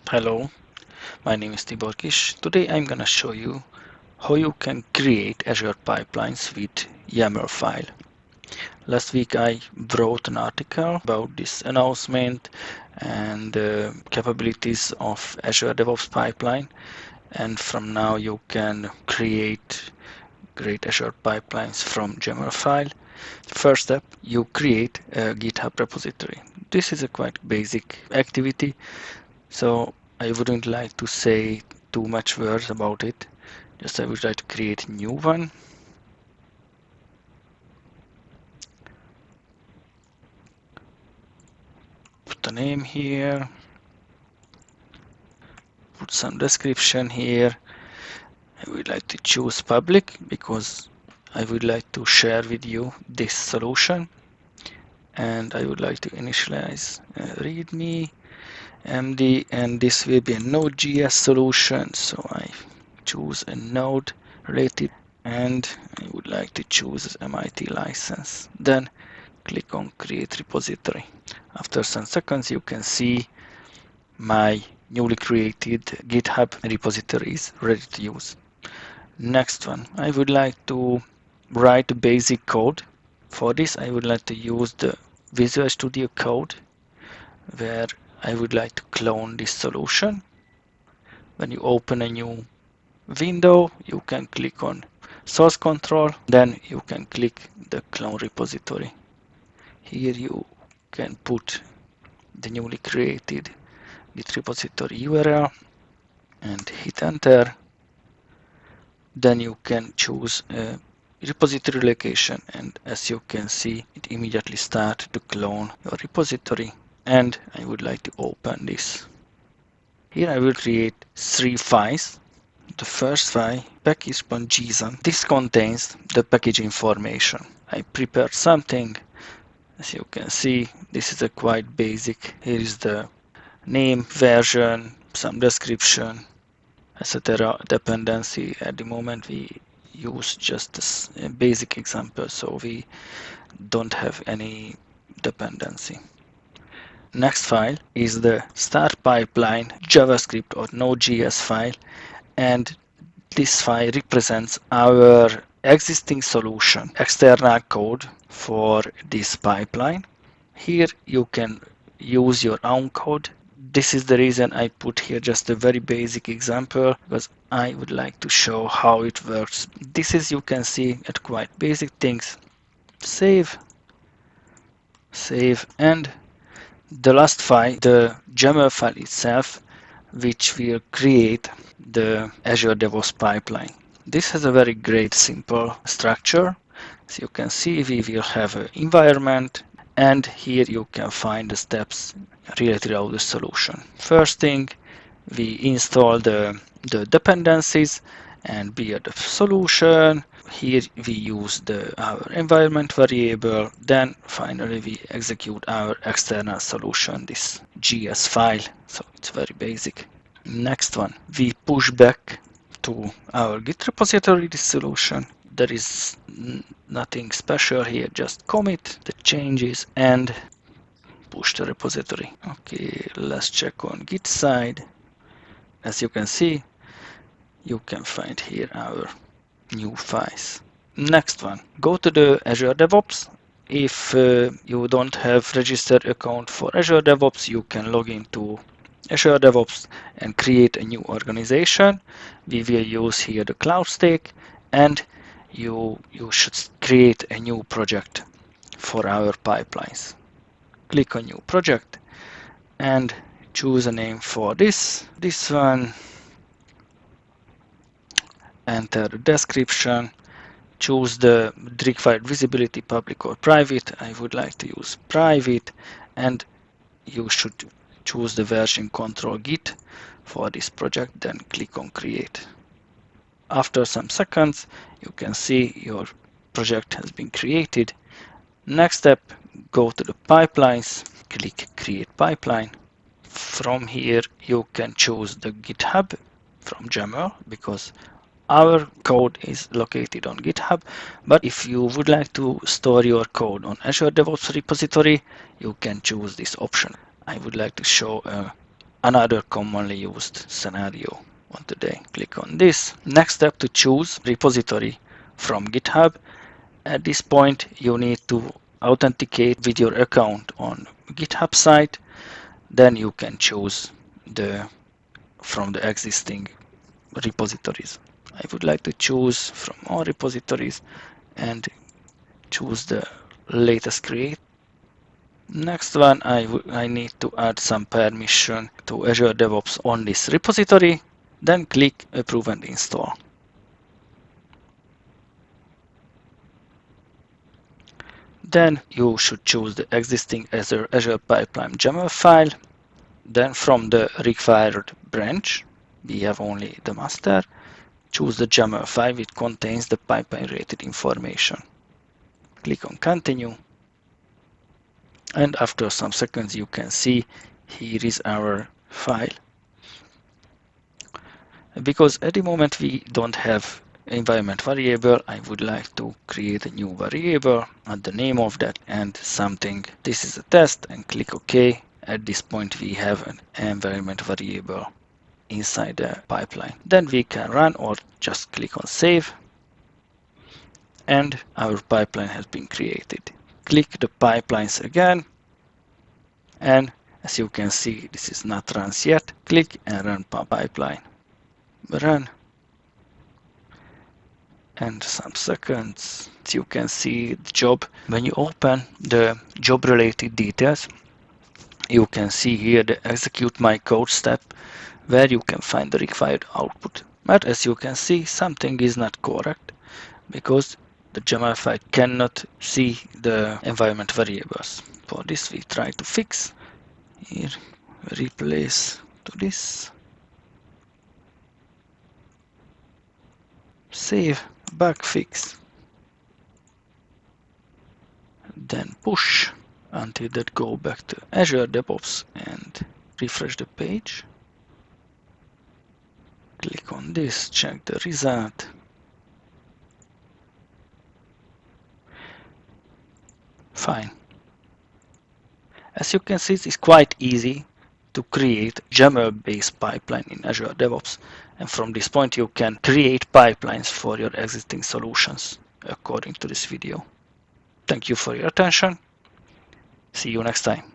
Hello, my name is Tibor Kish. Today I'm gonna show you how you can create Azure pipelines with YAML file. Last week I wrote an article about this announcement and the capabilities of Azure DevOps pipeline, and from now you can create great Azure pipelines from YAML file. First step, you create a GitHub repository. This is a quite basic activity, so I wouldn't like to say too much words about it. Just I would like to create a new one. Put the name here. Put some description here. I would like to choose public because I would like to share with you this solution. And I would like to initialize README MD, and this will be a Node.js solution. So I choose a Node related, and I would like to choose MIT license. Then click on create repository. After some seconds you can see my newly created GitHub repository is ready to use. Next one, I would like to write basic code. For this I would like to use the Visual Studio Code, where I would like to clone this solution. When you open a new window, you can click on source control, then you can click the clone repository. Here you can put the newly created Git repository URL and hit enter. Then you can choose a repository location, and as you can see, it immediately starts to clone your repository. And I would like to open this. Here I will create 3 files. The first file, package.json. This contains the package information. I prepared something. As you can see, this is a quite basic. Here is the name, version, some description, etc. Dependency. At the moment we use just a basic example, so we don't have any dependency. Next file is the start pipeline JavaScript or Node.js file, and this file represents our existing solution, external code for this pipeline. Here you can use your own code. This is the reason I put here just a very basic example, because I would like to show how it works. This is, you can see, at quite basic things. Save, and the last file, the YAML file itself, which will create the Azure DevOps pipeline. This has a very great simple structure. As you can see, we will have an environment, and here you can find the steps related to the solution. First thing, we install the dependencies and build the solution. Here we use our environment variable. Then finally we execute our external solution, this JS file. So it's very basic. Next one, we push back to our Git repository this solution. There is nothing special here, just commit the changes and push the repository. Okay, let's check on Git side. As you can see, you can find here our new files. Next one, go to the Azure DevOps. If you don't have registered account for Azure DevOps, you can log into Azure DevOps and create a new organization. We will use here the CloudSteak, and you should create a new project for our pipelines. Click on new project and choose a name for this one. Enter the description, choose the required visibility, public or private. I would like to use private, and you should choose the version control Git for this project, then click on create. After some seconds, you can see your project has been created. Next step, go to the pipelines, click create pipeline. From here, you can choose the GitHub from YAML, because our code is located on GitHub. But if you would like to store your code on Azure DevOps repository, you can choose this option. I would like to show a another commonly used scenario on today. Click on this. Next step, to choose repository from GitHub. At this point, you need to authenticate with your account on GitHub site. Then you can choose from the existing repositories. I would like to choose from all repositories and choose the latest create. Next one, I need to add some permission to Azure DevOps on this repository. Then click Approve and Install. Then you should choose the existing Azure Pipeline YAML file. Then from the required branch, we have only the master. Choose the YAML file which contains the pipeline-related information. Click on Continue. And after some seconds, you can see here is our file. Because at the moment we don't have environment variable, I would like to create a new variable, add the name of that and something. This is a test, and click OK. At this point, we have an environment variable inside the pipeline. Then we can run or just click on Save, and our pipeline has been created. Click the pipelines again, and as you can see, this is not runs yet. Click and run pipeline. Run. And some seconds, you can see the job. When you open the job related details, you can see here the execute my code step where you can find the required output. But as you can see, something is not correct because the YAML file cannot see the environment variables. For this, we try to fix. Here, replace to this. Save, bug fix. Then push until that go back to Azure DevOps and refresh the page. Click on this, check the result. Fine. As you can see, it's quite easy to create YAML-based pipeline in Azure DevOps. And from this point, you can create pipelines for your existing solutions according to this video. Thank you for your attention. See you next time.